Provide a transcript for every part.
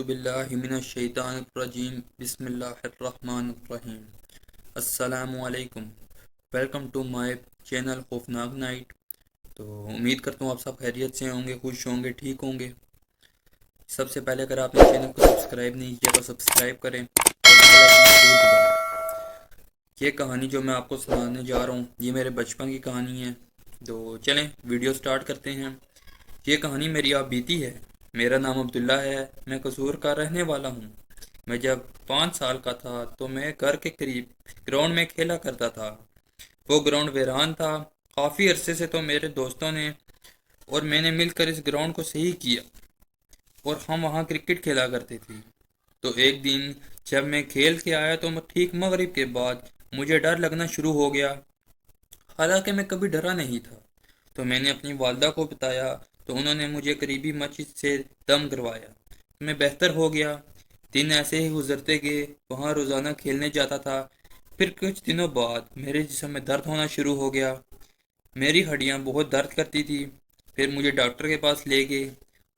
باللہ من الشیطان الرجیم بسم اللہ الرحمن الرحیم۔ السلام علیکم، ویلکم ٹو مائی چینل خوفناک نائٹ۔ تو امید کرتا ہوں آپ سب خیریت سے ہوں گے، خوش ہوں گے، ٹھیک ہوں گے۔ سب سے پہلے اگر آپ نے چینل کو سبسکرائب نہیں کیا تو سبسکرائب کریں اور بیل آئکن ضرور دبائیں۔ یہ کہانی جو میں آپ کو سنانے جا رہا ہوں یہ میرے بچپن کی کہانی ہے، تو چلیں ویڈیو سٹارٹ کرتے ہیں۔ یہ کہانی میری آپ بیتی ہے۔ میرا نام عبداللہ ہے، میں قصور کا رہنے والا ہوں۔ میں جب 5 سال کا تھا تو میں گھر کے قریب گراؤنڈ میں کھیلا کرتا تھا۔ وہ گراؤنڈ ویران تھا۔ کافی عرصے سے تو میرے دوستوں نے اور میں نے مل کر اس گراؤنڈ کو صحیح کیا اور ہم وہاں کرکٹ کھیلا کرتے تھے۔ تو ایک دن جب میں کھیل کے آیا تو ٹھیک مغرب کے بعد مجھے ڈر لگنا شروع ہو گیا، حالانکہ میں کبھی ڈرا نہیں تھا۔ تو میں نے اپنی والدہ کو بتایا تو انہوں نے مجھے قریبی مسجد سے دم کروایا۔ میں بہتر ہو گیا۔ دن ایسے ہی گزرتے گئے، وہاں روزانہ کھیلنے جاتا تھا۔ پھر کچھ دنوں بعد میرے جسم میں درد ہونا شروع ہو گیا، میری ہڈیاں بہت درد کرتی تھی۔ پھر مجھے ڈاکٹر کے پاس لے گئے،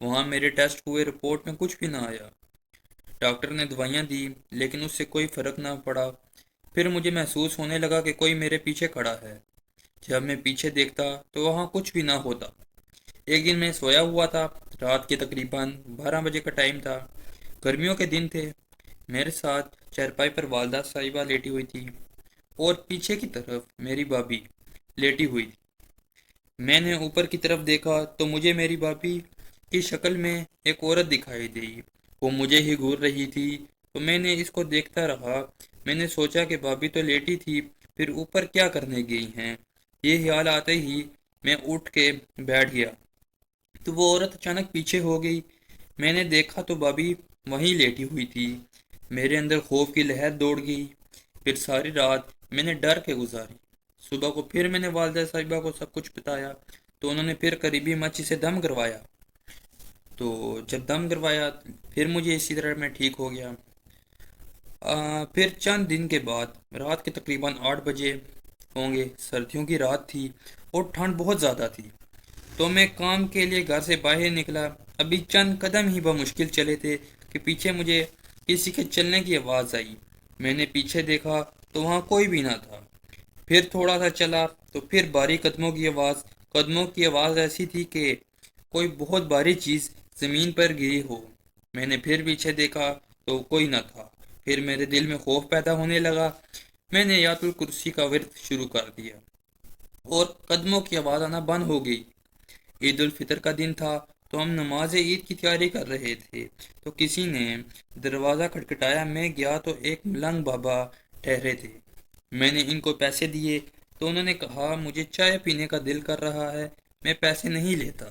وہاں میرے ٹیسٹ ہوئے، رپورٹ میں کچھ بھی نہ آیا۔ ڈاکٹر نے دوائیاں دی لیکن اس سے کوئی فرق نہ پڑا۔ پھر مجھے محسوس ہونے لگا کہ کوئی میرے پیچھے کھڑا ہے۔ جب میں پیچھے دیکھتا تو وہاں کچھ بھی نہ ہوتا۔ ایک دن میں سویا ہوا تھا، رات کے تقریباً 12 بجے کا ٹائم تھا، گرمیوں کے دن تھے۔ میرے ساتھ چارپائی پر والدہ صاحبہ لیٹی ہوئی تھی اور پیچھے کی طرف میری بھابھی لیٹی ہوئی تھی۔ میں نے اوپر کی طرف دیکھا تو مجھے میری بھابھی کی شکل میں ایک عورت دکھائی دی، وہ مجھے ہی گھور رہی تھی۔ تو میں نے اس کو دیکھتا رہا۔ میں نے سوچا کہ بھابھی تو لیٹی تھی، پھر اوپر کیا کرنے گئی ہیں۔ یہ خیال آتے ہی میں اٹھ کے بیٹھ گیا تو وہ عورت اچانک پیچھے ہو گئی۔ میں نے دیکھا تو بھابھی وہیں لیٹی ہوئی تھی۔ میرے اندر خوف کی لہر دوڑ گئی۔ پھر ساری رات میں نے ڈر کے گزاری۔ صبح کو پھر میں نے والدہ صاحبہ کو سب کچھ بتایا تو انہوں نے پھر قریبی مسجد سے دم کروایا۔ تو جب دم کروایا پھر مجھے اسی طرح میں ٹھیک ہو گیا۔ پھر چند دن کے بعد رات کے تقریباً 8 بجے ہوں گے، سردیوں کی رات تھی اور ٹھنڈ بہت زیادہ تھی۔ تو میں کام کے لیے گھر سے باہر نکلا۔ ابھی چند قدم ہی بمشکل چلے تھے کہ پیچھے مجھے کسی کے چلنے کی آواز آئی۔ میں نے پیچھے دیکھا تو وہاں کوئی بھی نہ تھا۔ پھر تھوڑا سا چلا تو پھر بھاری قدموں کی آواز ایسی تھی کہ کوئی بہت بھاری چیز زمین پر گری ہو۔ میں نے پھر پیچھے دیکھا تو کوئی نہ تھا۔ پھر میرے دل میں خوف پیدا ہونے لگا۔ میں نے آیت الکرسی کا ورد شروع کر دیا اور قدموں کی آواز آنا بند ہو گئی۔ عید الفطر کا دن تھا تو ہم نماز عید کی تیاری کر رہے تھے تو کسی نے دروازہ کھٹکھٹایا۔ میں گیا تو ایک ملنگ بابا ٹھہرے تھے۔ میں نے ان کو پیسے دیے تو انہوں نے کہا مجھے چائے پینے کا دل کر رہا ہے، میں پیسے نہیں لیتا۔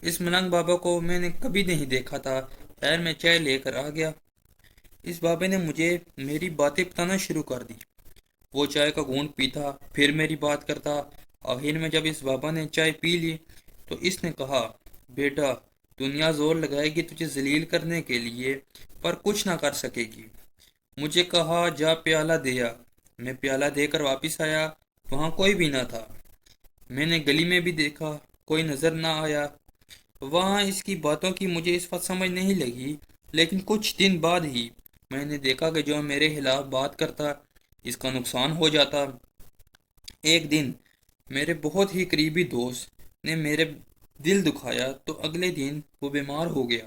اس ملنگ بابا کو میں نے کبھی نہیں دیکھا تھا، خیر میں چائے لے کر آ گیا۔ اس بابے نے مجھے میری باتیں بتانا شروع کر دی۔ وہ چائے کا گھونٹ پیتا، پھر میری بات کرتا۔ آخر میں جب اس بابا نے چائے پی لی تو اس نے کہا بیٹا دنیا زور لگائے گی تجھے ذلیل کرنے کے لیے پر کچھ نہ کر سکے گی۔ مجھے کہا جا پیالہ دیا۔ میں پیالہ دے کر واپس آیا، وہاں کوئی بھی نہ تھا۔ میں نے گلی میں بھی دیکھا، کوئی نظر نہ آیا۔ وہاں اس کی باتوں کی مجھے اس وقت سمجھ نہیں لگی، لیکن کچھ دن بعد ہی میں نے دیکھا کہ جو میرے خلاف بات کرتا اس کا نقصان ہو جاتا۔ ایک دن میرے بہت ہی قریبی دوست نے میرے دل دکھایا تو اگلے دن وہ بیمار ہو گیا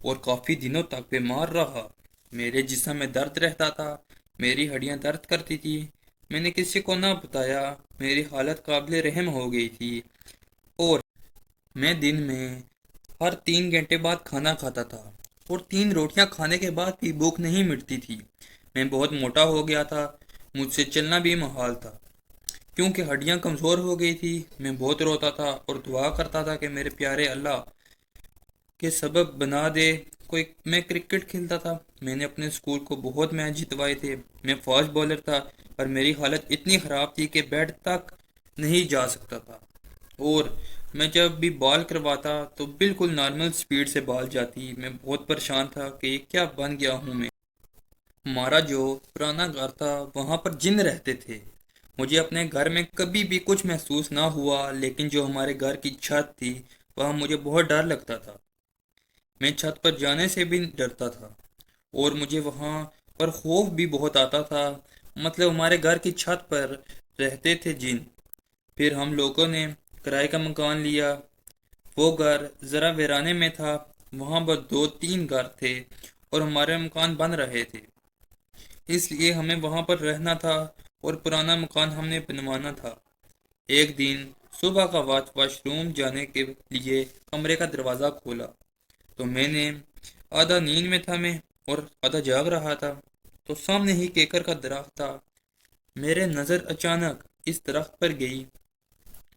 اور کافی دنوں تک بیمار رہا۔ میرے جسم میں درد رہتا تھا، میری ہڈیاں درد کرتی تھی۔ میں نے کسی کو نہ بتایا، میری حالت قابل رحم ہو گئی تھی اور میں دن میں ہر 3 گھنٹے بعد کھانا کھاتا تھا اور 3 روٹیاں کھانے کے بعد بھی بھوک نہیں مٹتی تھی۔ میں بہت موٹا ہو گیا تھا، مجھ سے چلنا بھی محال تھا کیونکہ ہڈیاں کمزور ہو گئی تھی۔ میں بہت روتا تھا اور دعا کرتا تھا کہ میرے پیارے اللہ کے سبب بنا دے کوئی۔ میں کرکٹ کھیلتا تھا، میں نے اپنے اسکول کو بہت میچ جتوائے تھے۔ میں فاسٹ بالر تھا اور میری حالت اتنی خراب تھی کہ بیٹ تک نہیں جا سکتا تھا، اور میں جب بھی بال کرواتا تو بالکل نارمل سپیڈ سے بال جاتی۔ میں بہت پریشان تھا کہ یہ کیا بن گیا ہوں میں۔ ہمارا جو پرانا گھر تھا وہاں پر جن رہتے تھے۔ مجھے اپنے گھر میں کبھی بھی کچھ محسوس نہ ہوا، لیکن جو ہمارے گھر کی چھت تھی وہاں مجھے بہت ڈر لگتا تھا۔ میں چھت پر جانے سے بھی ڈرتا تھا اور مجھے وہاں پر خوف بھی بہت آتا تھا۔ مطلب ہمارے گھر کی چھت پر رہتے تھے جن۔ پھر ہم لوگوں نے کرائے کا مکان لیا۔ وہ گھر ذرا ویرانے میں تھا، وہاں بس دو تین گھر تھے اور ہمارے مکان بن رہے تھے، اس لیے ہمیں وہاں پر رہنا تھا اور پرانا مکان ہم نے بنوانا تھا۔ ایک دن صبح کا وقت واش روم جانے کے لیے کمرے کا دروازہ کھولا تو میں نے آدھا نیند میں تھا میں اور آدھا جاگ رہا تھا، تو سامنے ہی کیکر کا درخت تھا۔ میرے نظر اچانک اس درخت پر گئی،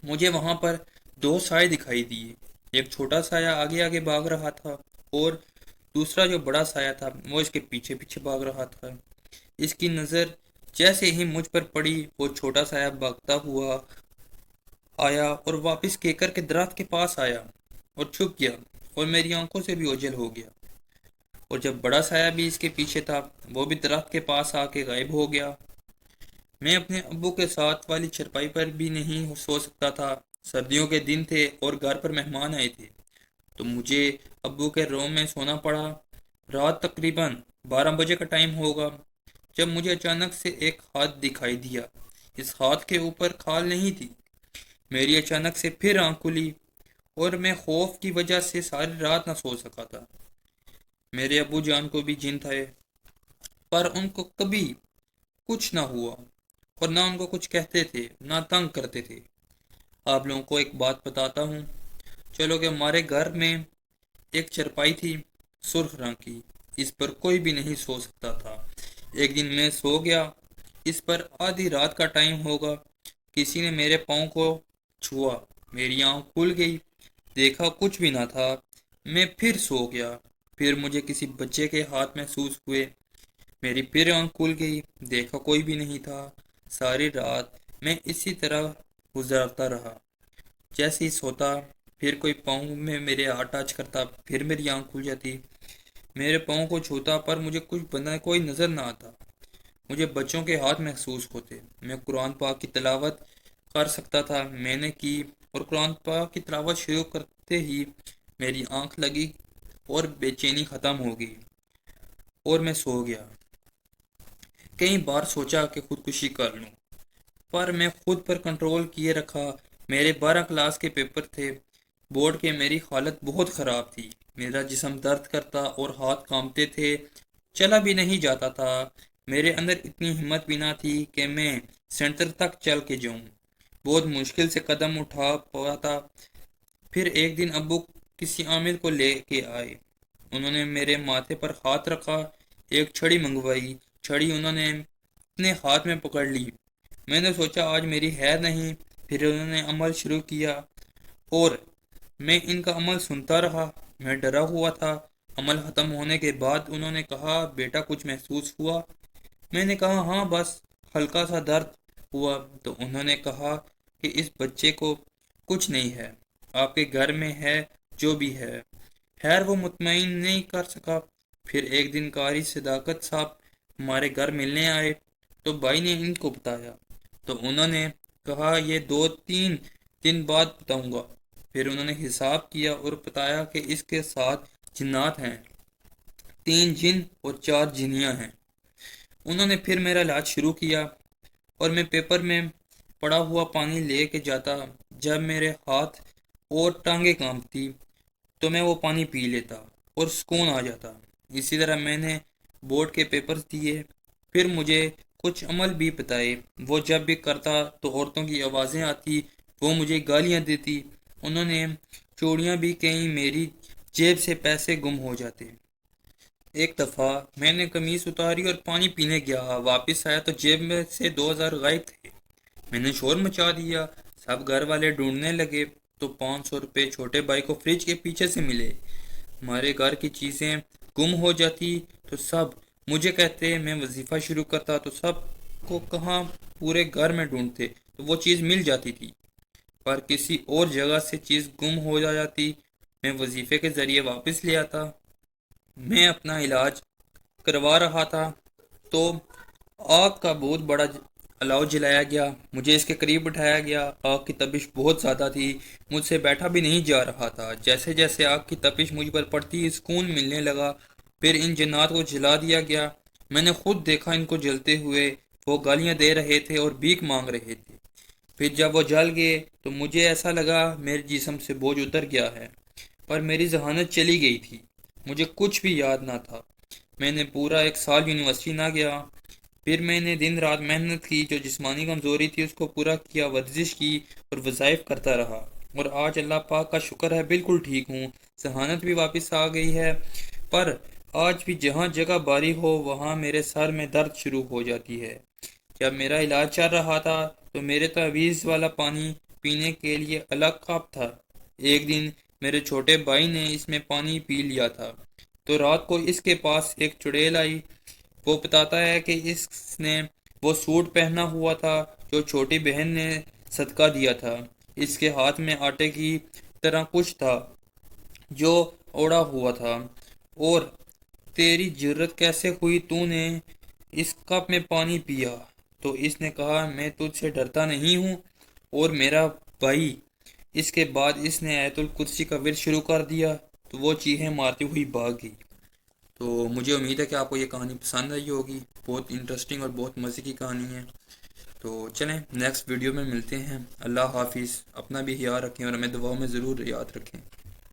مجھے وہاں پر دو سائے دکھائی دیے۔ ایک چھوٹا سایہ آگے آگے بھاگ رہا تھا اور دوسرا جو بڑا سایہ تھا وہ اس کے پیچھے پیچھے بھاگ رہا تھا۔ اس کی نظر جیسے ہی مجھ پر پڑی، وہ چھوٹا سایہ بھاگتا ہوا آیا اور واپس کیکر کے درخت کے پاس آیا اور چھپ گیا اور میری آنکھوں سے بھی اوجھل ہو گیا۔ اور جب بڑا سایہ بھی اس کے پیچھے تھا، وہ بھی درخت کے پاس آ کے غائب ہو گیا۔ میں اپنے ابو کے ساتھ والی چرپائی پر بھی نہیں سو سکتا تھا۔ سردیوں کے دن تھے اور گھر پر مہمان آئے تھے، تو مجھے ابو کے روم میں سونا پڑا۔ رات تقریباً 12 بجے کا ٹائم ہوگا جب مجھے اچانک سے ایک ہاتھ دکھائی دیا۔ اس ہاتھ کے اوپر کھال نہیں تھی۔ میری اچانک سے پھر آنکھ کھلی اور میں خوف کی وجہ سے ساری رات نہ سو سکا تھا۔ میرے ابو جان کو بھی جن تھے، پر ان کو کبھی کچھ نہ ہوا اور نہ ان کو کچھ کہتے تھے نہ تنگ کرتے تھے۔ آپ لوگوں کو ایک بات بتاتا ہوں، چلو کہ ہمارے گھر میں ایک چرپائی تھی سرخ رنگ کی، اس پر کوئی بھی نہیں سو سکتا تھا۔ ایک دن میں سو گیا، اس پر آدھی رات کا ٹائم ہوگا، کسی نے میرے پاؤں کو چھوا، میری آنکھ کھل گئی، دیکھا کچھ بھی نہ تھا۔ میں پھر سو گیا، پھر مجھے کسی بچے کے ہاتھ محسوس ہوئے، میری پھر آنکھ کھل گئی، دیکھا کوئی بھی نہیں تھا۔ ساری رات میں اسی طرح گزارتا رہا، جیسے ہی سوتا پھر کوئی پاؤں میں میرے ہاتھ ٹچ کرتا، پھر میری آنکھ کھل جاتی، میرے پاؤں کو چھوتا پر مجھے کچھ بنا کوئی نظر نہ آتا۔ مجھے بچوں کے ہاتھ محسوس ہوتے، میں قرآن پاک کی تلاوت کر سکتا تھا، میں نے کی، اور قرآن پاک کی تلاوت شروع کرتے ہی میری آنکھ لگی اور بے چینی ختم ہو گئی اور میں سو گیا۔ کئی بار سوچا کہ خودکشی کر لوں، پر میں خود پر کنٹرول کیے رکھا۔ میرے 12 کلاس کے پیپر تھے، بورڈ کے، میری حالت بہت خراب تھی، میرا جسم درد کرتا اور ہاتھ کانپتے تھے، چلا بھی نہیں جاتا تھا۔ میرے اندر اتنی ہمت بھی نہ تھی کہ میں سینٹر تک چل کے جاؤں، بہت مشکل سے قدم اٹھا پاتا۔ پھر ایک دن ابو کسی عامل کو لے کے آئے، انہوں نے میرے ماتھے پر ہاتھ رکھا، ایک چھڑی منگوائی، چھڑی انہوں نے اپنے ہاتھ میں پکڑ لی۔ میں نے سوچا آج میری ہے نہیں، پھر انہوں نے عمل شروع کیا اور میں ان کا عمل سنتا رہا، میں ڈرا ہوا تھا۔ عمل ختم ہونے کے بعد انہوں نے کہا بیٹا کچھ محسوس ہوا؟ میں نے کہا ہاں بس ہلکا سا درد ہوا۔ تو انہوں نے کہا کہ اس بچے کو کچھ نہیں ہے، آپ کے گھر میں ہے جو بھی ہے۔ خیر وہ مطمئن نہیں کر سکا۔ پھر ایک دن قاری صداقت صاحب ہمارے گھر ملنے آئے تو بھائی نے ان کو بتایا، تو انہوں نے کہا یہ 2-3 دن بعد بتاؤں گا۔ پھر انہوں نے حساب کیا اور بتایا کہ اس کے ساتھ جنات ہیں، 3 جن اور 4 جنیاں ہیں۔ انہوں نے پھر میرا علاج شروع کیا اور میں پیپر میں پڑا ہوا پانی لے کے جاتا، جب میرے ہاتھ اور ٹانگیں کانپتی تو میں وہ پانی پی لیتا اور سکون آ جاتا۔ اسی طرح میں نے بورڈ کے پیپرز دیے، پھر مجھے کچھ عمل بھی بتائے، وہ جب بھی کرتا تو عورتوں کی آوازیں آتی، وہ مجھے گالیاں دیتی۔ انہوں نے چوڑیاں بھی کہیں، میری جیب سے پیسے گم ہو جاتے۔ ایک دفعہ میں نے قمیض اتاری اور پانی پینے گیا، واپس آیا تو جیب میں سے 2000 غائب تھے۔ میں نے شور مچا دیا، سب گھر والے ڈھونڈنے لگے تو 500 روپے چھوٹے بھائی کو فریج کے پیچھے سے ملے۔ ہمارے گھر کی چیزیں گم ہو جاتی تو سب مجھے کہتے، میں وظیفہ شروع کرتا تو سب کو کہاں پورے گھر میں ڈھونڈتے تو وہ چیز مل جاتی تھی، پر کسی اور جگہ سے چیز گم ہو جاتی، میں وظیفے کے ذریعے واپس لے آتا۔ میں اپنا علاج کروا رہا تھا تو آگ کا بہت بڑا الاؤ جلایا گیا، مجھے اس کے قریب بٹھایا گیا۔ آگ کی تپش بہت زیادہ تھی، مجھ سے بیٹھا بھی نہیں جا رہا تھا۔ جیسے جیسے آگ کی تپش مجھ پر پڑتی سکون ملنے لگا۔ پھر ان جنات کو جلا دیا گیا۔ میں نے خود دیکھا ان کو جلتے ہوئے، وہ گالیاں دے رہے تھے اور بھیک مانگ رہے تھے۔ پھر جب وہ جل گئے تو مجھے ایسا لگا میرے جسم سے بوجھ اتر گیا ہے، پر میری ذہانت چلی گئی تھی، مجھے کچھ بھی یاد نہ تھا۔ میں نے پورا 1 سال یونیورسٹی نہ گیا۔ پھر میں نے دن رات محنت کی، جو جسمانی کمزوری تھی اس کو پورا کیا، ورزش کی اور وظائف کرتا رہا، اور آج اللہ پاک کا شکر ہے بالکل ٹھیک ہوں۔ ذہانت بھی واپس آ گئی ہے، پر آج بھی جہاں جگہ باری ہو وہاں میرے سر میں درد شروع ہو جاتی ہے۔ جب میرا علاج چل رہا تھا تو میرے تعویذ والا پانی پینے کے لیے الگ کپ تھا۔ ایک دن میرے چھوٹے بھائی نے اس میں پانی پی لیا تھا، تو رات کو اس کے پاس ایک چڑیل آئی۔ وہ بتاتا ہے کہ اس نے وہ سوٹ پہنا ہوا تھا جو چھوٹی بہن نے صدقہ دیا تھا۔ اس کے ہاتھ میں آٹے کی طرح کچھ تھا جو اوڑا ہوا تھا۔ اور تیری جرت کیسے ہوئی تو نے اس کپ میں پانی پیا؟ تو اس نے کہا میں تجھ سے ڈرتا نہیں ہوں اور میرا بھائی۔ اس کے بعد اس نے آیت الکرسی کا ورد شروع کر دیا تو وہ چیخیں مارتی ہوئی بھاگ گئی۔ تو مجھے امید ہے کہ آپ کو یہ کہانی پسند آئی ہوگی، بہت انٹرسٹنگ اور بہت مزے کی کہانی ہے۔ تو چلیں نیکسٹ ویڈیو میں ملتے ہیں۔ اللہ حافظ، اپنا بھی خیال رکھیں اور ہمیں دعاؤں میں ضرور یاد رکھیں۔